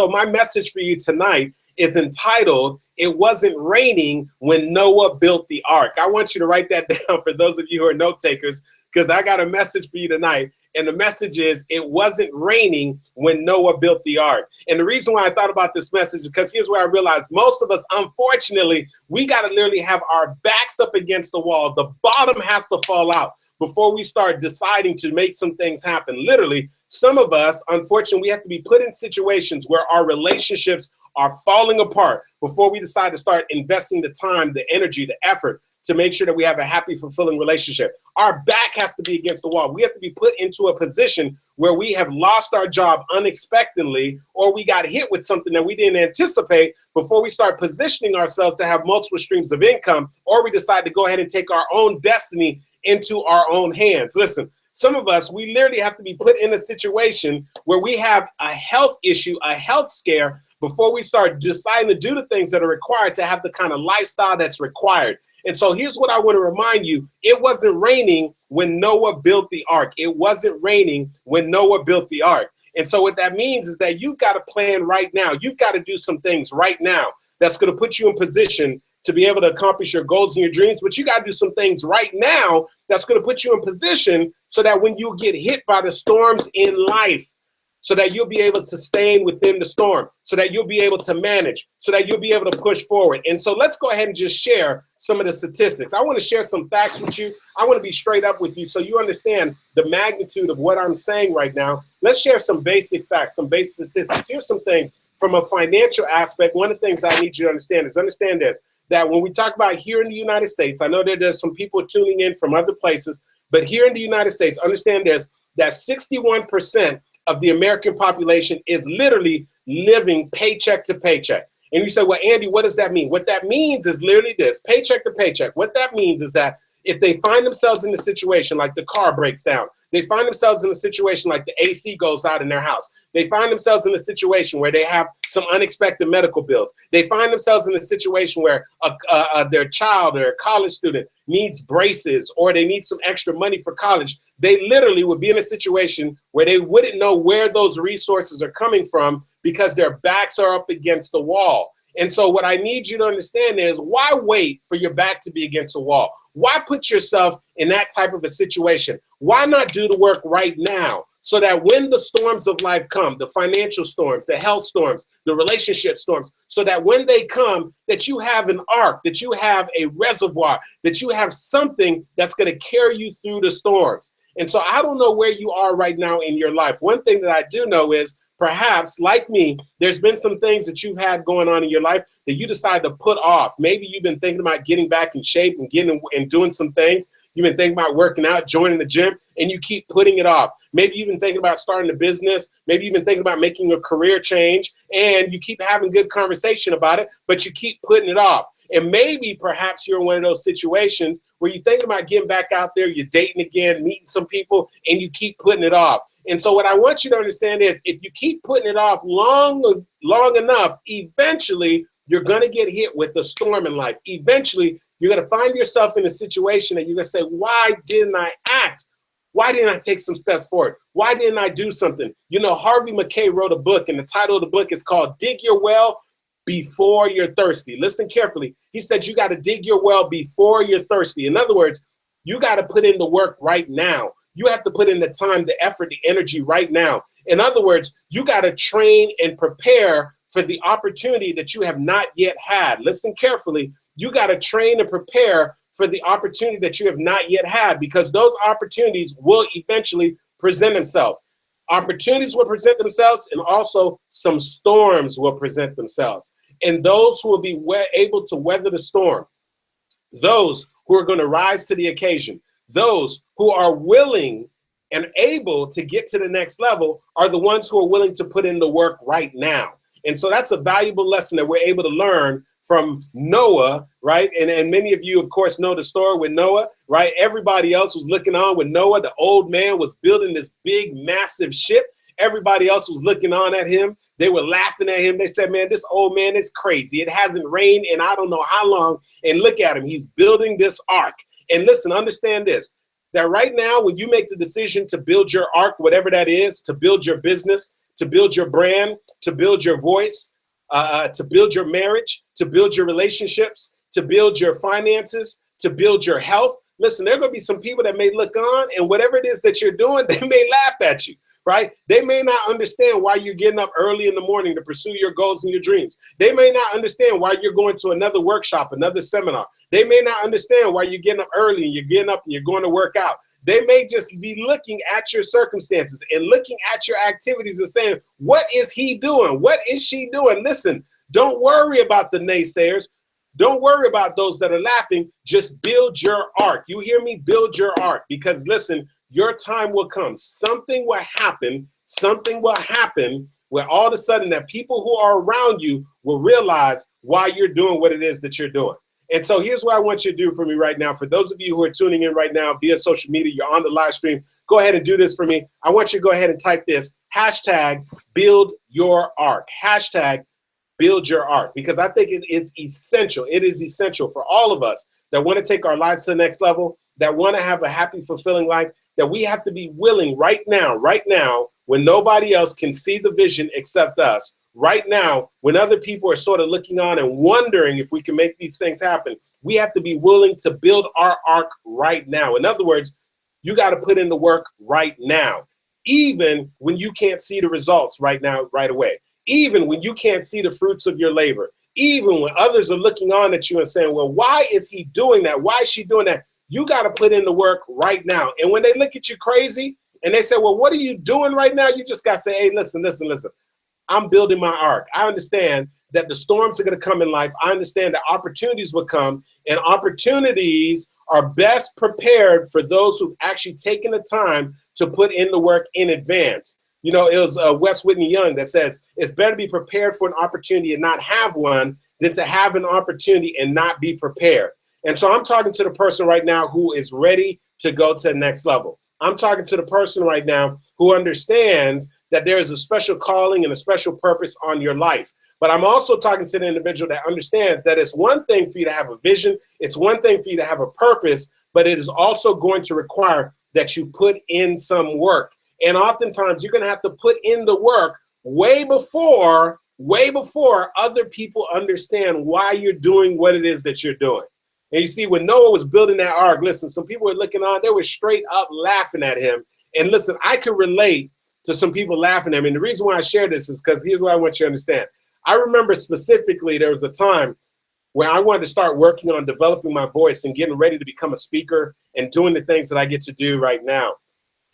So my message for you tonight is entitled, It Wasn't Raining When Noah Built the Ark. I want you to write that down for those of you who are note takers, because I got a message for you tonight. And the message is, it wasn't raining when Noah built the ark. And the reason why I thought about this message is because here's where I realized most of us, unfortunately, we got to literally have our backs up against the wall. The bottom has to fall out before we start deciding to make some things happen. Literally, some of us, unfortunately, we have to be put in situations where our relationships are falling apart before we decide to start investing the time, the energy, the effort to make sure that we have a happy, fulfilling relationship. Our back has to be against the wall. We have to be put into a position where we have lost our job unexpectedly, or we got hit with something that we didn't anticipate before we start positioning ourselves to have multiple streams of income, or we decide to go ahead and take our own destiny into our own hands. Listen, some of us, we literally have to be put in a situation where we have a health issue, a health scare, before we start deciding to do the things that are required to have the kind of lifestyle that's required. And so here's what I want to remind you. It wasn't raining when Noah built the ark. It wasn't raining when Noah built the ark. And so what that means is that you've got to plan right now. You've got to do some things right now that's going to put you in position to be able to accomplish your goals and your dreams. But you got to do some things right now that's going to put you in position so that when you get hit by the storms in life, so that you'll be able to sustain within the storm, so that you'll be able to manage, so that you'll be able to push forward. And so let's go ahead and just share some of the statistics. I want to share some facts with you. I want to be straight up with you so you understand the magnitude of what I'm saying right now. Let's share some basic facts, some basic statistics. Here's some things from a financial aspect. One of the things I need you to understand this, that when we talk about here in the United States, I know that there's some people tuning in from other places, but here in the United States, understand this, that 61% of the American population is literally living paycheck to paycheck. And you say, well, Andy, what does that mean? What that means is literally this, paycheck to paycheck. What that means is that if they find themselves in a situation like the car breaks down, they find themselves in a situation like the AC goes out in their house, they find themselves in a situation where they have some unexpected medical bills, they find themselves in a situation where their child or a college student needs braces or they need some extra money for college, they literally would be in a situation where they wouldn't know where those resources are coming from because their backs are up against the wall. And so what I need you to understand is, why wait for your back to be against the wall? Why put yourself in that type of a situation? Why not do the work right now so that when the storms of life come, the financial storms, the health storms, the relationship storms, so that when they come, that you have an ark, that you have a reservoir, that you have something that's going to carry you through the storms. And so I don't know where you are right now in your life. One thing that I do know is, perhaps, like me, there's been some things that you've had going on in your life that you decided to put off. Maybe you've been thinking about getting back in shape and getting and doing some things. You've been thinking about working out, joining the gym, and you keep putting it off. Maybe you've been thinking about starting a business. Maybe you've been thinking about making a career change, and you keep having good conversation about it, but you keep putting it off. And maybe perhaps you're in one of those situations where you're thinking about getting back out there, you're dating again, meeting some people, and you keep putting it off. And so what I want you to understand is, if you keep putting it off long enough, eventually you're going to get hit with a storm in life. Eventually, you're going to find yourself in a situation that you're going to say, why didn't I act? Why didn't I take some steps forward? Why didn't I do something? You know, Harvey McKay wrote a book, and the title of the book is called Dig Your Well Before You're Thirsty. Listen carefully. He said you got to dig your well before you're thirsty. In other words, you got to put in the work right now. You have to put in the time, the effort, the energy right now. In other words, you got to train and prepare for the opportunity that you have not yet had. Listen carefully. You got to train and prepare for the opportunity that you have not yet had, because those opportunities will eventually present themselves. Opportunities will present themselves, and also some storms will present themselves. And those who will be able to weather the storm, those who are going to rise to the occasion, those who are willing and able to get to the next level, are the ones who are willing to put in the work right now. And so that's a valuable lesson that we're able to learn from Noah, right? And many of you, of course, know the story with Noah, right? Everybody else was looking on when Noah, the old man, was building this big, massive ship. Everybody else was looking on at him. They were laughing at him. They said, man, this old man is crazy. It hasn't rained in I don't know how long. And look at him. He's building this ark. And listen, understand this, that right now, when you make the decision to build your ark, whatever that is, to build your business, to build your brand, to build your voice, to build your marriage, to build your relationships, to build your finances, to build your health. Listen, there are going to be some people that may look on, and whatever it is that you're doing, they may laugh at you, right? They may not understand why you're getting up early in the morning to pursue your goals and your dreams. They may not understand why you're going to another workshop, another seminar. They may not understand why you're getting up early and you're getting up and you're going to work out. They may just be looking at your circumstances and looking at your activities and saying, what is he doing? What is she doing? Listen, don't worry about the naysayers. Don't worry about those that are laughing. Just build your ark. You hear me? Build your ark, because listen, your time will come. Something will happen. Something will happen where all of a sudden that people who are around you will realize why you're doing what it is that you're doing. And so here's what I want you to do for me right now. For those of you who are tuning in right now via social media, you're on the live stream, go ahead and do this for me. I want you to go ahead and type this, hashtag build your ark, hashtag build your ark, because I think it is essential. It is essential for all of us that want to take our lives to the next level, that want to have a happy, fulfilling life, that we have to be willing right now, when nobody else can see the vision except us, right now, when other people are sort of looking on and wondering if we can make these things happen, we have to be willing to build our ark right now. In other words, you got to put in the work right now, even when you can't see the results right now, right away. Even when you can't see the fruits of your labor, even when others are looking on at you and saying, well, why is he doing that? Why is she doing that? You got to put in the work right now. And when they look at you crazy and they say, well, what are you doing right now? You just got to say, hey, listen. I'm building my ark. I understand that the storms are going to come in life. I understand that opportunities will come, and opportunities are best prepared for those who've actually taken the time to put in the work in advance. You know, it was Wes Whitney Young that says, it's better to be prepared for an opportunity and not have one than to have an opportunity and not be prepared. And so I'm talking to the person right now who is ready to go to the next level. I'm talking to the person right now who understands that there is a special calling and a special purpose on your life. But I'm also talking to the individual that understands that it's one thing for you to have a vision. It's one thing for you to have a purpose, but it is also going to require that you put in some work. And oftentimes you're going to have to put in the work way before other people understand why you're doing what it is that you're doing. And you see, when Noah was building that ark, listen, some people were looking on, they were straight up laughing at him. And listen, I could relate to some people laughing at me. And the reason why I share this is because here's what I want you to understand. I remember specifically there was a time where I wanted to start working on developing my voice and getting ready to become a speaker and doing the things that I get to do right now.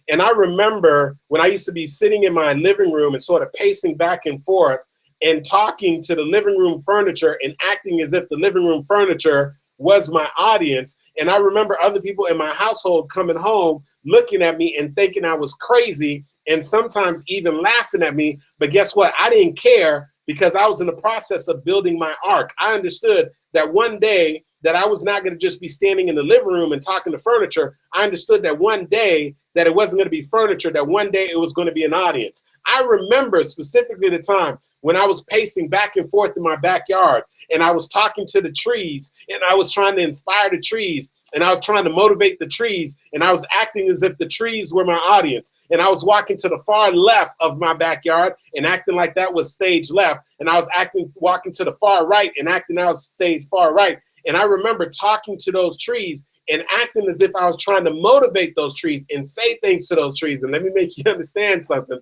And I remember when I used to be sitting in my living room and sort of pacing back and forth and talking to the living room furniture and acting as if the living room furniture was my audience. And I remember other people in my household coming home, looking at me and thinking I was crazy and sometimes even laughing at me. But guess what? I didn't care, because I was in the process of building my ark. I understood that one day that I was not going to just be standing in the living room and talking to furniture. I understood that one day that it wasn't going to be furniture, that one day it was going to be an audience. I remember specifically the time when I was pacing back and forth in my backyard and I was talking to the trees and I was trying to inspire the trees and I was trying to motivate the trees and I was acting as if the trees were my audience. And I was walking to the far left of my backyard and acting like that was stage left. And I was walking to the far right and acting that was stage far right. And I remember talking to those trees and acting as if I was trying to motivate those trees and say things to those trees. And let me make you understand something.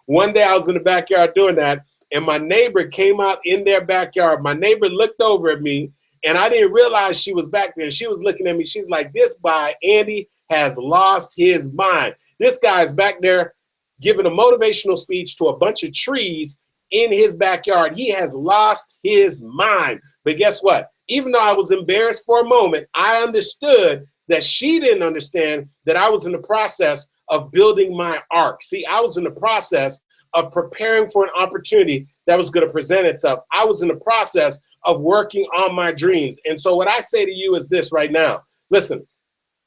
One day I was in the backyard doing that, and my neighbor came out in their backyard. My neighbor looked over at me, and I didn't realize she was back there. And she was looking at me. She's like, this guy, Andy, has lost his mind. This guy is back there giving a motivational speech to a bunch of trees in his backyard. He has lost his mind. But guess what? Even though I was embarrassed for a moment, I understood that she didn't understand that I was in the process of building my ark. See, I was in the process of preparing for an opportunity that was going to present itself. I was in the process of working on my dreams. And so what I say to you is this right now. Listen,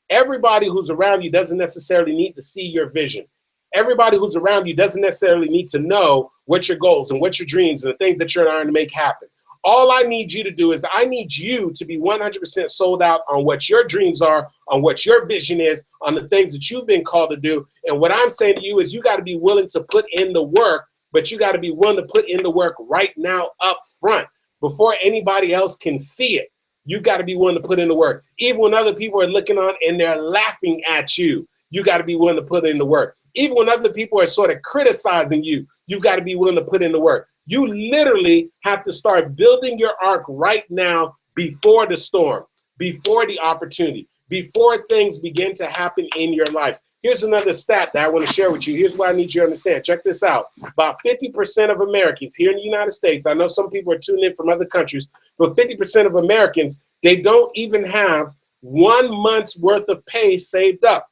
everybody who's around you doesn't necessarily need to see your vision. Everybody who's around you doesn't necessarily need to know what your goals and what your dreams and the things that you're trying to make happen. All I need you to do is I need you to be 100% sold out on what your dreams are, on what your vision is, on the things that you've been called to do. And what I'm saying to you is you got to be willing to put in the work, but you got to be willing to put in the work right now up front before anybody else can see it. You got to be willing to put in the work. Even when other people are looking on and they're laughing at you, you got to be willing to put in the work. Even when other people are sort of criticizing you, you got to be willing to put in the work. You literally have to start building your ark right now before the storm, before the opportunity, before things begin to happen in your life. Here's another stat that I want to share with you. Here's what I need you to understand. Check this out. About 50% of Americans here in the United States, I know some people are tuning in from other countries, but 50% of Americans, they don't even have 1 month's worth of pay saved up.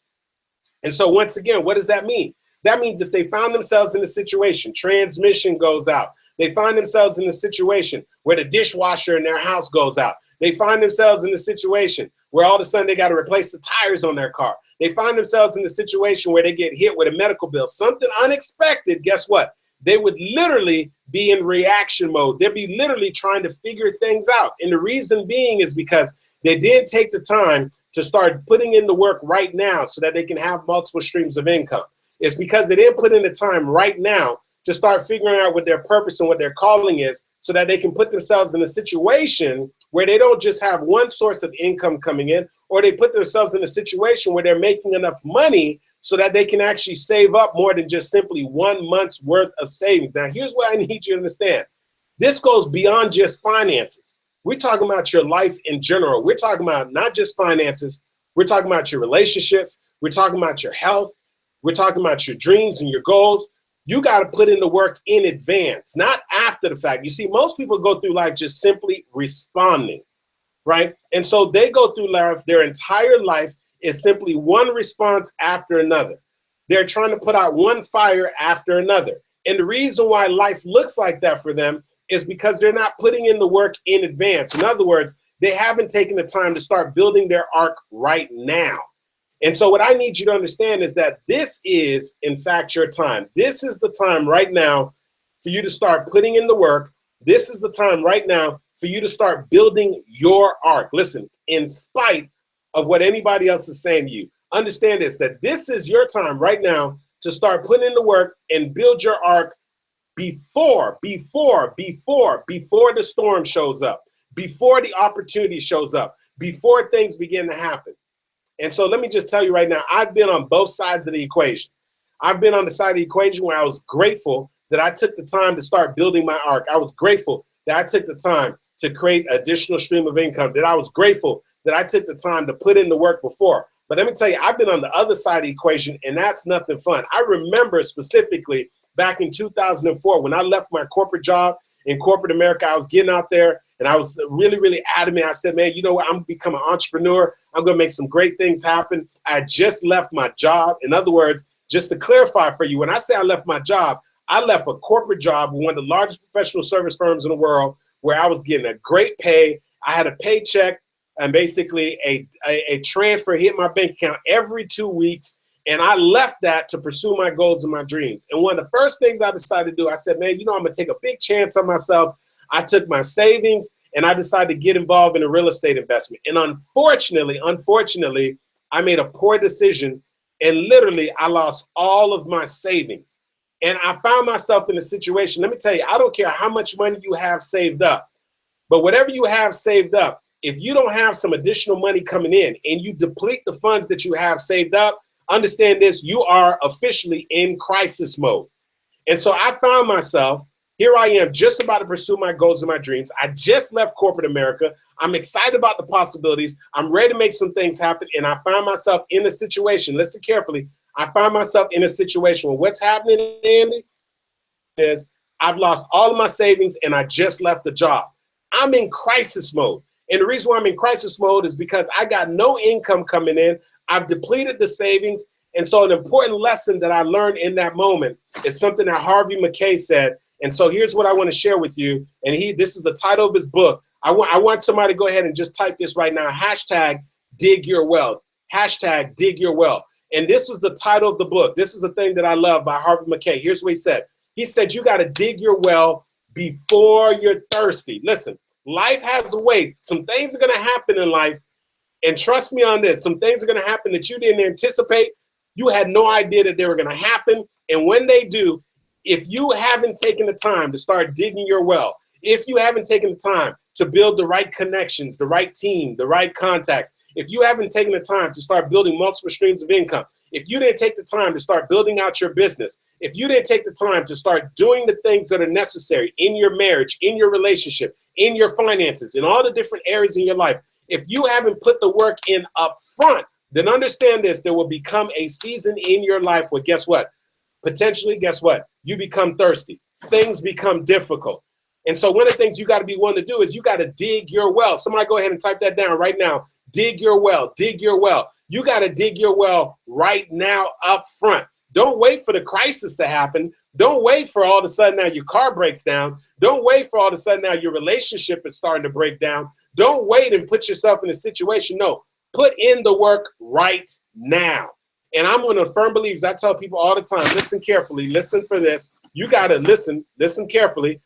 And so once again, what does that mean? That means if they found themselves in a situation, transmission goes out, they find themselves in a situation where the dishwasher in their house goes out, they find themselves in a situation where all of a sudden they got to replace the tires on their car, they find themselves in a situation where they get hit with a medical bill, something unexpected, guess what? They would literally be in reaction mode. They'd be literally trying to figure things out. And the reason being is because they didn't take the time to start putting in the work right now so that they can have multiple streams of income. It's because they didn't put in the time right now to start figuring out what their purpose and what their calling is so that they can put themselves in a situation where they don't just have one source of income coming in, or they put themselves in a situation where they're making enough money so that they can actually save up more than just simply 1 month's worth of savings. Now, here's what I need you to understand. This goes beyond just finances. We're talking about your life in general. We're talking about not just finances. We're talking about your relationships. We're talking about your health. We're talking about your dreams and your goals. You got to put in the work in advance, not after the fact. You see, most people go through life just simply responding, right? And so they go through life, their entire life is simply one response after another. They're trying to put out one fire after another. And the reason why life looks like that for them is because they're not putting in the work in advance. In other words, they haven't taken the time to start building their ark right now. And so what I need you to understand is that this is, in fact, your time. This is the time right now for you to start putting in the work. This is the time right now for you to start building your ark. Listen, in spite of what anybody else is saying to you, understand this, that this is your time right now to start putting in the work and build your ark before the storm shows up, before the opportunity shows up, before things begin to happen. And so let me just tell you right now, I've been on both sides of the equation. I've been on the side of the equation where I was grateful that I took the time to start building my ark. I was grateful that I took the time to create additional stream of income, that I was grateful that I took the time to put in the work before. But let me tell you, I've been on the other side of the equation, and that's nothing fun. I remember specifically back in 2004 when I left my corporate job in corporate America. I was getting out there and I was really, really adamant. I said, man, you know what? I'm going to become an entrepreneur. I'm going to make some great things happen. I just left my job. In other words, just to clarify for you, when I say I left my job, I left a corporate job with one of the largest professional service firms in the world where I was getting a great pay. I had a paycheck and basically a transfer hit my bank account every 2 weeks. And I left that to pursue my goals and my dreams. And one of the first things I decided to do, I said, man, you know, I'm going to take a big chance on myself. I took my savings and I decided to get involved in a real estate investment. And unfortunately, I made a poor decision and literally I lost all of my savings. And I found myself in a situation, let me tell you, I don't care how much money you have saved up, but whatever you have saved up, if you don't have some additional money coming in and you deplete the funds that you have saved up, understand this, you are officially in crisis mode. And so I found myself, here I am just about to pursue my goals and my dreams. I just left corporate America. I'm excited about the possibilities. I'm ready to make some things happen. And I found myself in a situation, listen carefully, I find myself in a situation where what's happening, Andy, is I've lost all of my savings and I just left the job. I'm in crisis mode. And the reason why I'm in crisis mode is because I got no income coming in. I've depleted the savings. And so an important lesson that I learned in that moment is something that Harvey Mackay said. And so here's what I want to share with you. And this is the title of his book. I want somebody to go ahead and just type this right now. Hashtag dig your well. Hashtag dig your well. And this is the title of the book. This is the thing that I love by Harvey Mackay. Here's what he said. He said, you got to dig your well before you're thirsty. Listen, life has a way. Some things are going to happen in life. And trust me on this, some things are going to happen that you didn't anticipate. You had no idea that they were going to happen. And when they do, if you haven't taken the time to start digging your well, if you haven't taken the time to build the right connections, the right team, the right contacts, if you haven't taken the time to start building multiple streams of income, if you didn't take the time to start building out your business, if you didn't take the time to start doing the things that are necessary in your marriage, in your relationship, in your finances, in all the different areas in your life, if you haven't put the work in up front, then understand this, there will become a season in your life where guess what? Potentially, guess what? You become thirsty. Things become difficult. And so one of the things you got to be willing to do is you got to dig your well. Somebody go ahead and type that down right now. Dig your well. Dig your well. You got to dig your well right now up front. Don't wait for the crisis to happen. Don't wait for all of a sudden now your car breaks down. Don't wait for all of a sudden now your relationship is starting to break down. Don't wait and put yourself in a situation. No, put in the work right now. And I'm one of the firm believers. I tell people all the time, listen carefully, listen for this. You got to listen carefully.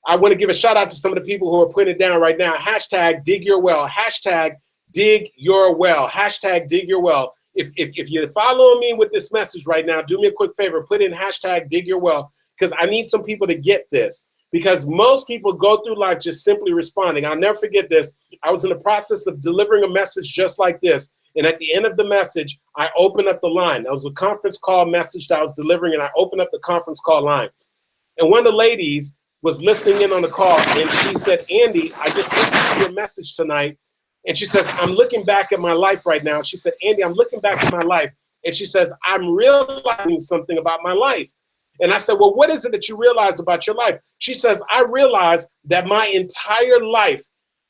I want to give a shout out to some of the people who are putting it down right now. Hashtag dig your well. Hashtag dig your well. Hashtag dig your well. If you're following me with this message right now, do me a quick favor. Put in hashtag dig your well because I need some people to get this because most people go through life just simply responding. I'll never forget this. I was in the process of delivering a message just like this. And at the end of the message, I opened up the line. That was a conference call message that I was delivering, and I opened up the conference call line. And one of the ladies was listening in on the call, and she said, Andy, I just listened to your message tonight. And she says, I'm looking back at my life right now. She said, Andy, I'm looking back at my life. And she says, I'm realizing something about my life. And I said, well, what is it that you realize about your life? She says, I realize that my entire life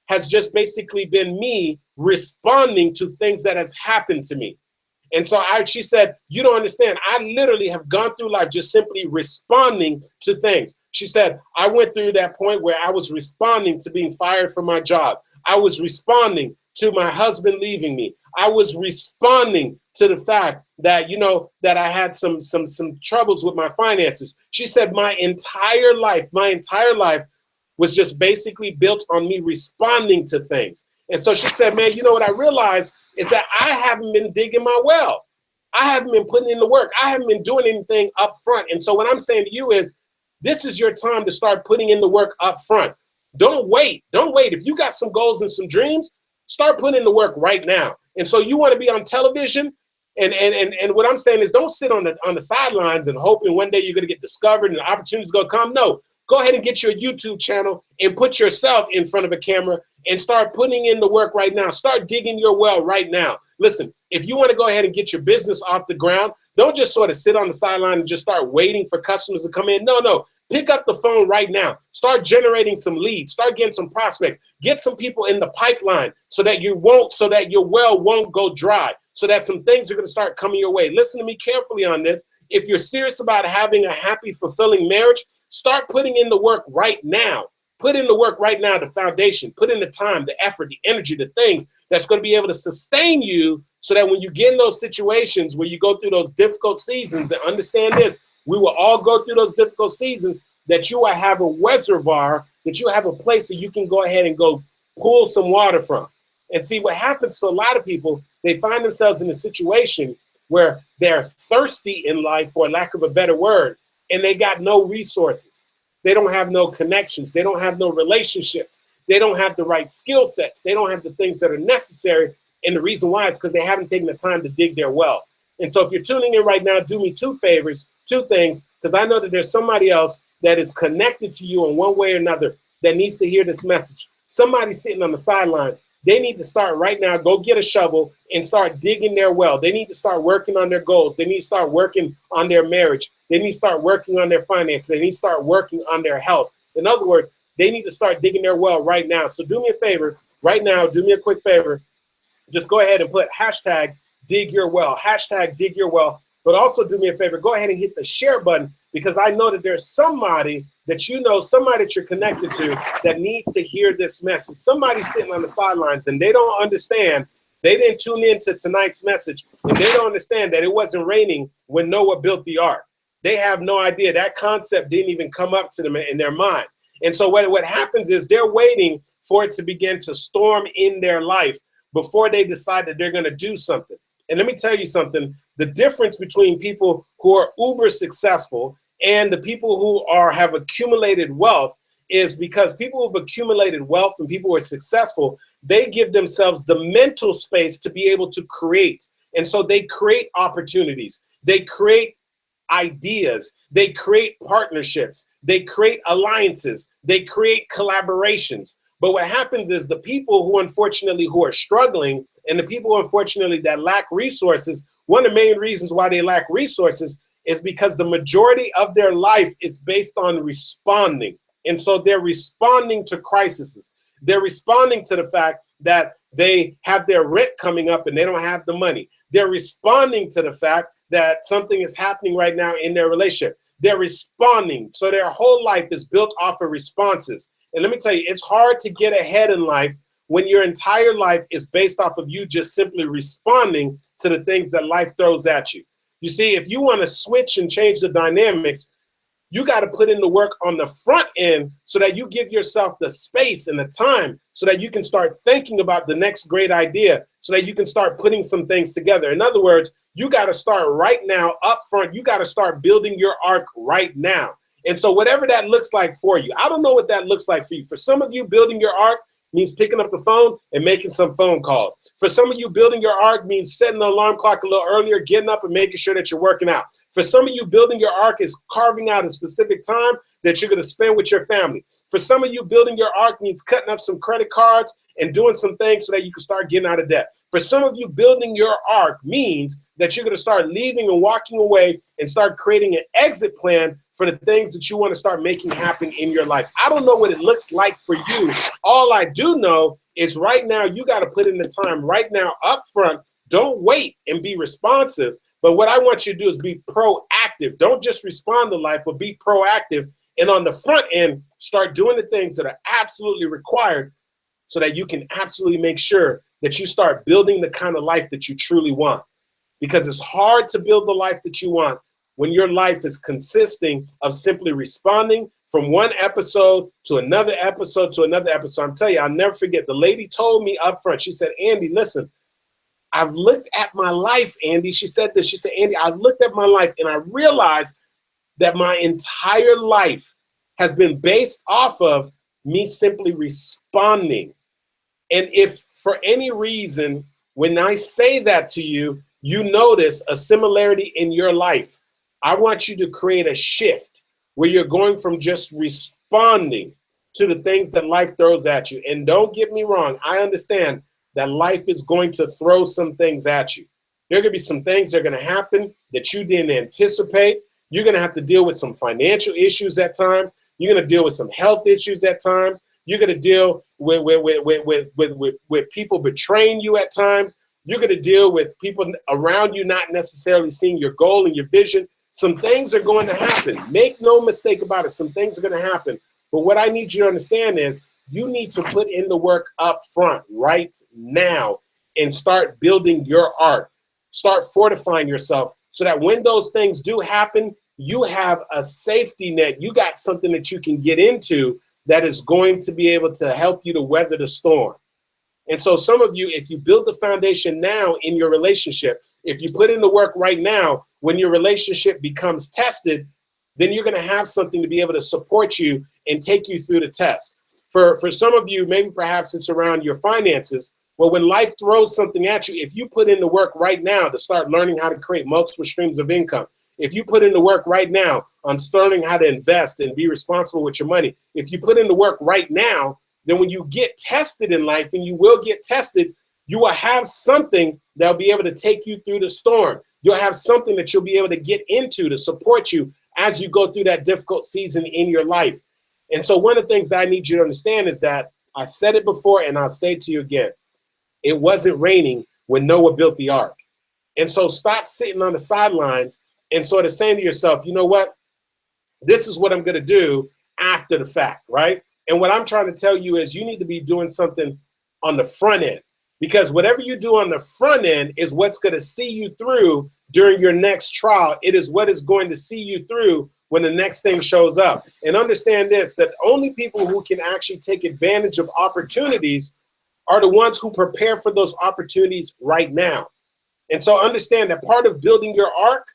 has just basically been me responding to things that has happened to me. And so she said, you don't understand. I literally have gone through life just simply responding to things. She said, I went through that point where I was responding to being fired from my job. I was responding to my husband leaving me. I was responding to the fact that, that I had some troubles with my finances. She said, my entire life was just basically built on me responding to things. And so she said, man, you know what I realized is that I haven't been digging my well. I haven't been putting in the work. I haven't been doing anything up front. And so what I'm saying to you is this is your time to start putting in the work up front. Don't wait. Don't wait. If you got some goals and some dreams, start putting in the work right now. And so you want to be on television. And what I'm saying is don't sit on the sidelines and hoping one day you're going to get discovered and the opportunity's going to come. No, go ahead and get your YouTube channel and put yourself in front of a camera and start putting in the work right now. Start digging your well right now. Listen, if you want to go ahead and get your business off the ground, don't just sort of sit on the sideline and just start waiting for customers to come in. No. Pick up the phone right now. Start generating some leads. Start getting some prospects. Get some people in the pipeline so that your well won't go dry, so that some things are going to start coming your way. Listen to me carefully on this. If you're serious about having a happy, fulfilling marriage, start putting in the work right now. Put in the work right now, the foundation. Put in the time, the effort, the energy, the things that's going to be able to sustain you so that when you get in those situations where you go through those difficult seasons, and understand this, we will all go through those difficult seasons, that you will have a reservoir, that you have a place that you can go ahead and go pull some water from. And see, what happens to a lot of people, they find themselves in a situation where they're thirsty in life, for lack of a better word, and they got no resources. They don't have no connections. They don't have no relationships. They don't have the right skill sets. They don't have the things that are necessary. And the reason why is because they haven't taken the time to dig their well. And so if you're tuning in right now, do me two favors, two things, because I know that there's somebody else that is connected to you in one way or another that needs to hear this message. Somebody sitting on the sidelines, they need to start right now, go get a shovel and start digging their well. They need to start working on their goals. They need to start working on their marriage. They need to start working on their finances. They need to start working on their health. In other words, they need to start digging their well right now. So do me a favor right now, do me a quick favor. Just go ahead and put hashtag dig your well, hashtag dig your well. But also do me a favor, go ahead and hit the share button, because I know that there's somebody that you know, somebody that you're connected to that needs to hear this message. Somebody sitting on the sidelines and they don't understand. They didn't tune in to tonight's message, and they don't understand that it wasn't raining when Noah built the ark. They have no idea. That concept didn't even come up to them in their mind. And so what happens is they're waiting for it to begin to storm in their life before they decide that they're going to do something. And let me tell you something, the difference between people who are uber successful and the people who have accumulated wealth is because people who've accumulated wealth and people who are successful, they give themselves the mental space to be able to create. And so they create opportunities. They create ideas. They create partnerships. They create alliances. They create collaborations. But what happens is the people who unfortunately who are struggling and the people unfortunately that lack resources, one of the main reasons why they lack resources is because the majority of their life is based on responding. And so they're responding to crises. They're responding to the fact that they have their rent coming up and they don't have the money. They're responding to the fact that something is happening right now in their relationship. They're responding. So their whole life is built off of responses. And let me tell you, it's hard to get ahead in life when your entire life is based off of you just simply responding to the things that life throws at you. You see, if you want to switch and change the dynamics, you got to put in the work on the front end so that you give yourself the space and the time so that you can start thinking about the next great idea, so that you can start putting some things together. In other words, you got to start right now up front. You got to start building your arc right now. And so whatever that looks like for you, I don't know what that looks like for you. For some of you, building your arc means picking up the phone and making some phone calls. For some of you, building your arc means setting the alarm clock a little earlier, getting up and making sure that you're working out. For some of you, building your arc is carving out a specific time that you're going to spend with your family. For some of you, building your arc means cutting up some credit cards and doing some things so that you can start getting out of debt. For some of you, building your arc means that you're going to start leaving and walking away and start creating an exit plan for the things that you want to start making happen in your life. I don't know what it looks like for you. All I do know is right now, you got to put in the time right now up front. Don't wait and be responsive. But what I want you to do is be proactive. Don't just respond to life, but be proactive. And on the front end, start doing the things that are absolutely required so that you can absolutely make sure that you start building the kind of life that you truly want. Because it's hard to build the life that you want when your life is consisting of simply responding from one episode to another episode to another episode. I'm telling you, I'll never forget. The lady told me up front, she said, Andy, listen, I've looked at my life, Andy. She said this. She said, Andy, I've looked at my life and I realized that my entire life has been based off of me simply responding. And if for any reason, when I say that to you, you notice a similarity in your life, I want you to create a shift where you're going from just responding to the things that life throws at you. And don't get me wrong, I understand that life is going to throw some things at you. There are going to be some things that are going to happen that you didn't anticipate. You're going to have to deal with some financial issues at times. You're going to deal with some health issues at times. You're going to deal with people betraying you at times. You're going to deal with people around you not necessarily seeing your goal and your vision. Some things are going to happen. Make no mistake about it. Some things are going to happen. But what I need you to understand is you need to put in the work up front right now and start building your art. Start fortifying yourself so that when those things do happen, you have a safety net. You got something that you can get into that is going to be able to help you to weather the storm. And so some of you, if you build the foundation now in your relationship, if you put in the work right now, when your relationship becomes tested, then you're going to have something to be able to support you and take you through the test. For some of you, maybe perhaps it's around your finances. Well, when life throws something at you, if you put in the work right now to start learning how to create multiple streams of income, if you put in the work right now on learning how to invest and be responsible with your money, if you put in the work right now, then when you get tested in life, and you will get tested, you will have something that'll be able to take you through the storm. You'll have something that you'll be able to get into to support you as you go through that difficult season in your life. And so one of the things that I need you to understand is that I said it before and I'll say it to you again. It wasn't raining when Noah built the ark. And so stop sitting on the sidelines and sort of saying to yourself, you know what? This is what I'm going to do after the fact, right? And what I'm trying to tell you is you need to be doing something on the front end, because whatever you do on the front end is what's going to see you through during your next trial. It is what is going to see you through when the next thing shows up. And understand this, that only people who can actually take advantage of opportunities are the ones who prepare for those opportunities right now. And so understand that part of building your arc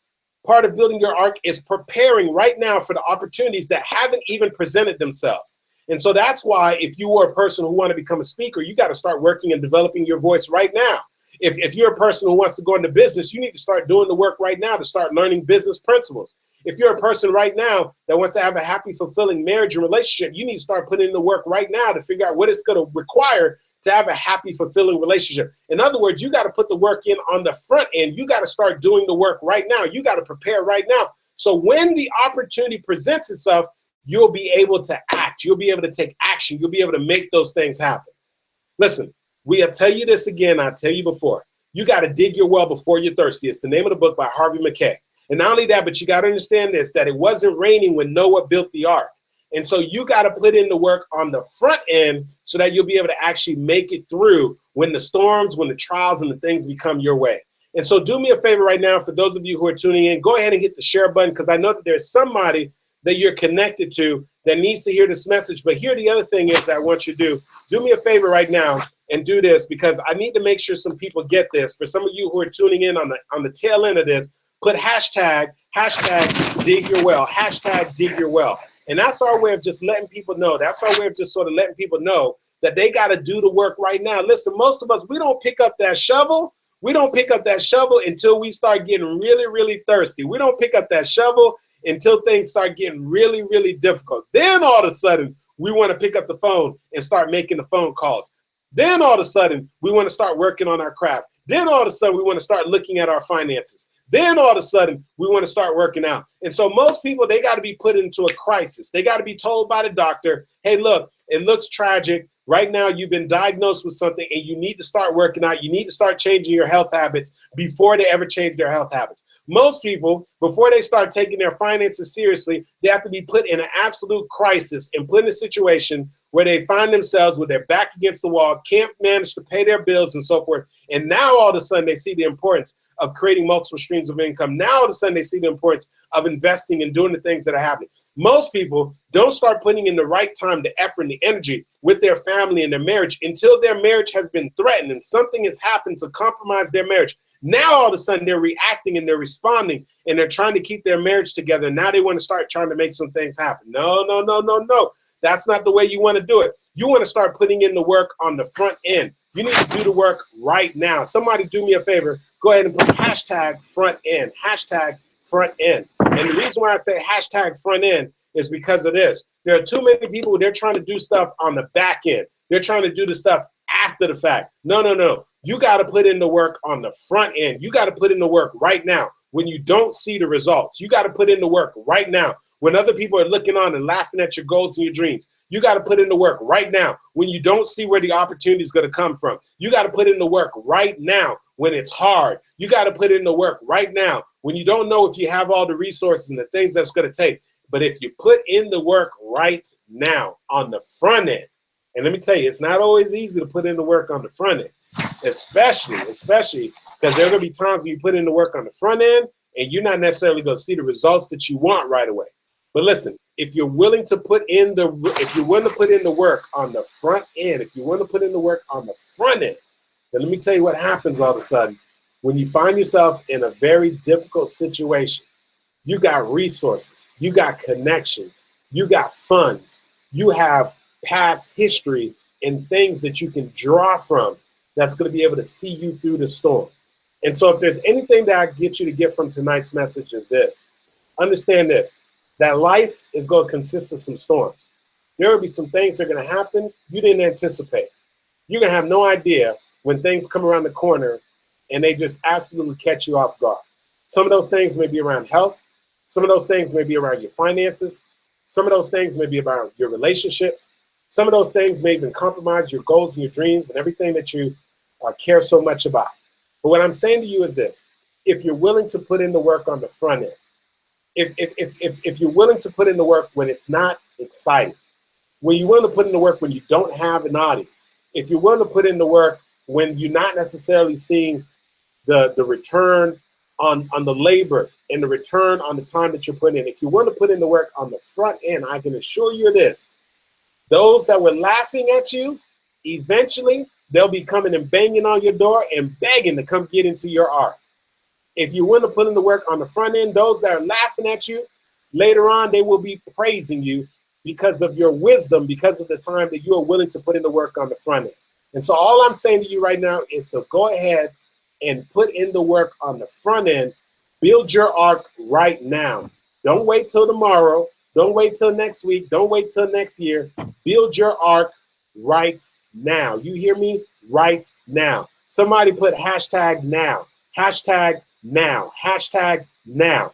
is preparing right now for the opportunities that haven't even presented themselves. And so that's why if you are a person who want to become a speaker, you got to start working and developing your voice right now. If you're a person who wants to go into business, you need to start doing the work right now to start learning business principles. If you're a person right now that wants to have a happy, fulfilling marriage and relationship, you need to start putting in the work right now to figure out what it's going to require to have a happy, fulfilling relationship. In other words, you got to put the work in on the front end. You got to start doing the work right now. You got to prepare right now. So when the opportunity presents itself, you'll be able to act. You'll be able to take action. You'll be able to make those things happen. Listen, we'll tell you this again. I tell you before. You got to dig your well before you're thirsty. It's the name of the book by Harvey Mackay. And not only that, but you got to understand this, that it wasn't raining when Noah built the ark. And so you got to put in the work on the front end so that you'll be able to actually make it through when the storms, when the trials and the things become your way. And so do me a favor right now, for those of you who are tuning in, go ahead and hit the share button, because I know that there's somebody that you're connected to that needs to hear this message. But here the other thing is that I want you to do. Do me a favor right now and do this, because I need to make sure some people get this. For some of you who are tuning in on the tail end of this, put hashtag dig your well, hashtag dig your well. And that's our way of just letting people know. That's our way of just sort of letting people know that they got to do the work right now. Listen, most of us, we don't pick up that shovel. We don't pick up that shovel until we start getting really, really thirsty. We don't pick up that shovel until things start getting really, really difficult. Then all of a sudden, we want to pick up the phone and start making the phone calls. Then all of a sudden, we want to start working on our craft. Then all of a sudden, we want to start looking at our finances. Then all of a sudden, we want to start working out. And so most people, they got to be put into a crisis. They got to be told by the doctor, hey, look, it looks tragic. Right now, you've been diagnosed with something and you need to start working out. You need to start changing your health habits before they ever change their health habits. Most people, before they start taking their finances seriously, they have to be put in an absolute crisis and put in a situation where they find themselves with their back against the wall, can't manage to pay their bills and so forth. And now all of a sudden they see the importance of creating multiple streams of income. Now all of a sudden they see the importance of investing and doing the things that are happening. Most people don't start putting in the right time, the effort, and the energy with their family and their marriage until their marriage has been threatened and something has happened to compromise their marriage. Now all of a sudden they're reacting and they're responding and they're trying to keep their marriage together. Now they want to start trying to make some things happen. No. That's not the way you want to do it. You want to start putting in the work on the front end. You need to do the work right now. Somebody do me a favor. Go ahead and put hashtag front end, hashtag front end. And the reason why I say hashtag front end is because of this. There are too many people, they're trying to do stuff on the back end. They're trying to do the stuff after the fact. No. You got to put in the work on the front end. You got to put in the work right now when you don't see the results. You got to put in the work right now when other people are looking on and laughing at your goals and your dreams. You got to put in the work right now when you don't see where the opportunity is going to come from. You got to put in the work right now when it's hard. You got to put in the work right now when you don't know if you have all the resources and the things that's going to take. But if you put in the work right now on the front end, and let me tell you, it's not always easy to put in the work on the front end, especially because there are going to be times when you put in the work on the front end and you're not necessarily going to see the results that you want right away. But listen, if you're willing to put in the work on the front end, then let me tell you what happens all of a sudden when you find yourself in a very difficult situation. You got resources, you got connections, you got funds, you have past history and things that you can draw from that's going to be able to see you through the storm. And so if there's anything that I get you to get from tonight's message is this: understand this, that life is going to consist of some storms. There will be some things that are going to happen you didn't anticipate. You're going to have no idea when things come around the corner and they just absolutely catch you off guard. Some of those things may be around health. Some of those things may be around your finances. Some of those things may be about your relationships. Some of those things may even compromise your goals and your dreams and everything that you care so much about. But what I'm saying to you is this: if you're willing to put in the work on the front end, if you're willing to put in the work when it's not exciting, when you're willing to put in the work when you don't have an audience, if you're willing to put in the work when you're not necessarily seeing the return on the labor and the return on the time that you're putting in. If you want to put in the work on the front end, I can assure you this, those that were laughing at you, eventually they'll be coming and banging on your door and begging to come get into your ark. If you want to put in the work on the front end, those that are laughing at you, later on they will be praising you because of your wisdom, because of the time that you are willing to put in the work on the front end. And so all I'm saying to you right now is to go ahead and put in the work on the front end. Build your ark right now. Don't wait till tomorrow. Don't wait till next week. Don't wait till next year. Build your ark right now. You hear me? Right now. Somebody put hashtag now. Hashtag now. Hashtag now.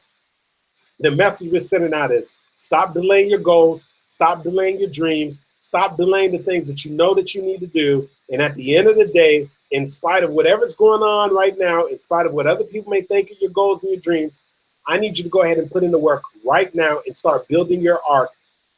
The message we're sending out is stop delaying your goals. Stop delaying your dreams. Stop delaying the things that you know that you need to do. And at the end of the day, in spite of whatever's going on right now, in spite of what other people may think of your goals and your dreams, I need you to go ahead and put in the work right now and start building your ark,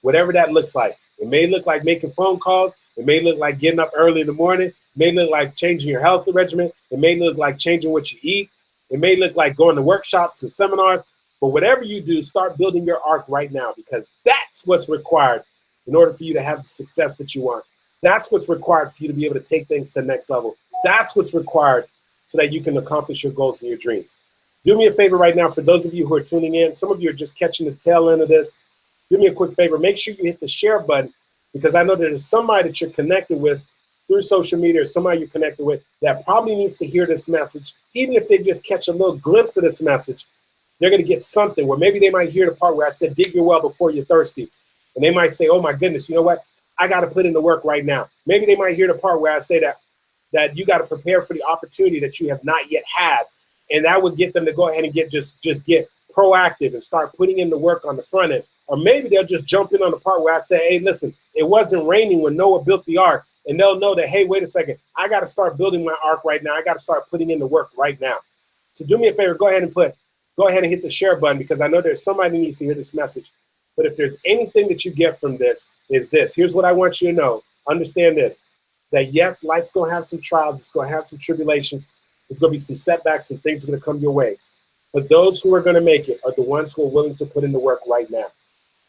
whatever that looks like. It may look like making phone calls. It may look like getting up early in the morning. It may look like changing your health regimen. It may look like changing what you eat. It may look like going to workshops and seminars. But whatever you do, start building your ark right now, because that's what's required in order for you to have the success that you want. That's what's required for you to be able to take things to the next level. That's what's required so that you can accomplish your goals and your dreams. Do me a favor right now, for those of you who are tuning in, some of you are just catching the tail end of this. Do me a quick favor. Make sure you hit the share button, because I know there's somebody that you're connected with through social media, or somebody you're connected with that probably needs to hear this message. Even if they just catch a little glimpse of this message, they're going to get something where maybe they might hear the part where I said, dig your well before you're thirsty. And they might say, oh my goodness, you know what? I got to put in the work right now. Maybe they might hear the part where I say that you got to prepare for the opportunity that you have not yet had. And that would get them to go ahead and get proactive and start putting in the work on the front end. Or maybe they'll just jump in on the part where I say, hey, listen, it wasn't raining when Noah built the ark. And they'll know that, hey, wait a second, I got to start building my ark right now. I got to start putting in the work right now. So do me a favor, go ahead and hit the share button, because I know there's somebody who needs to hear this message. But if there's anything that you get from this, is this. Here's what I want you to know. Understand this, that yes, life's going to have some trials. It's going to have some tribulations. There's going to be some setbacks, and things are going to come your way. But those who are going to make it are the ones who are willing to put in the work right now.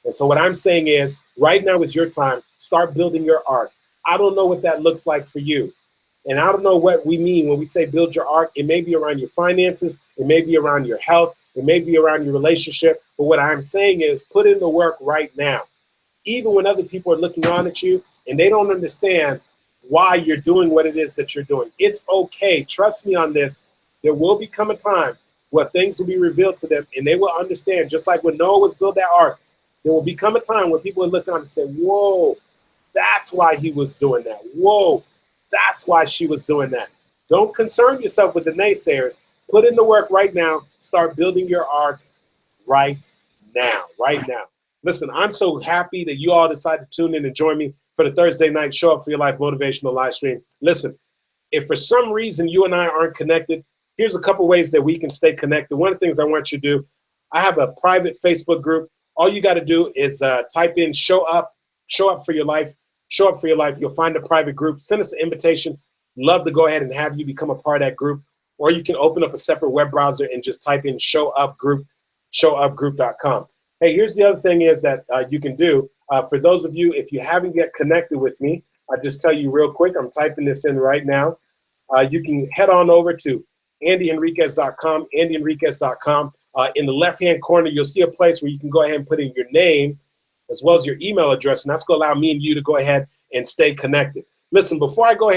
And so what I'm saying is, right now is your time. Start building your ark. I don't know what that looks like for you. And I don't know what we mean when we say build your ark. It may be around your finances. It may be around your health. It may be around your relationship. But what I'm saying is put in the work right now. Even when other people are looking on at you and they don't understand why you're doing what it is that you're doing. It's okay. Trust me on this. There will become a time where things will be revealed to them and they will understand, just like when Noah was built that ark, there will become a time where people will look on and say, whoa, that's why he was doing that. Whoa, that's why she was doing that. Don't concern yourself with the naysayers. Put in the work right now. Start building your ark right now, right now. Listen, I'm so happy that you all decided to tune in and join me for the Thursday night Show Up for Your Life motivational live stream. Listen, if for some reason you and I aren't connected, here's a couple ways that we can stay connected. One of the things I want you to do, I have a private Facebook group. All you got to do is type in Show Up for Your Life. Show Up for Your Life. You'll find a private group. Send us an invitation. Love to go ahead and have you become a part of that group. Or you can open up a separate web browser and just type in Show Up Group, showupgroup.com. Hey, here's the other thing is that you can do. For those of you, if you haven't yet connected with me, I'll just tell you real quick. I'm typing this in right now. You can head on over to andyhenriquez.com, andyhenriquez.com. In the left-hand corner, you'll see a place where you can go ahead and put in your name as well as your email address, and that's going to allow me and you to go ahead and stay connected. Listen, before I go ahead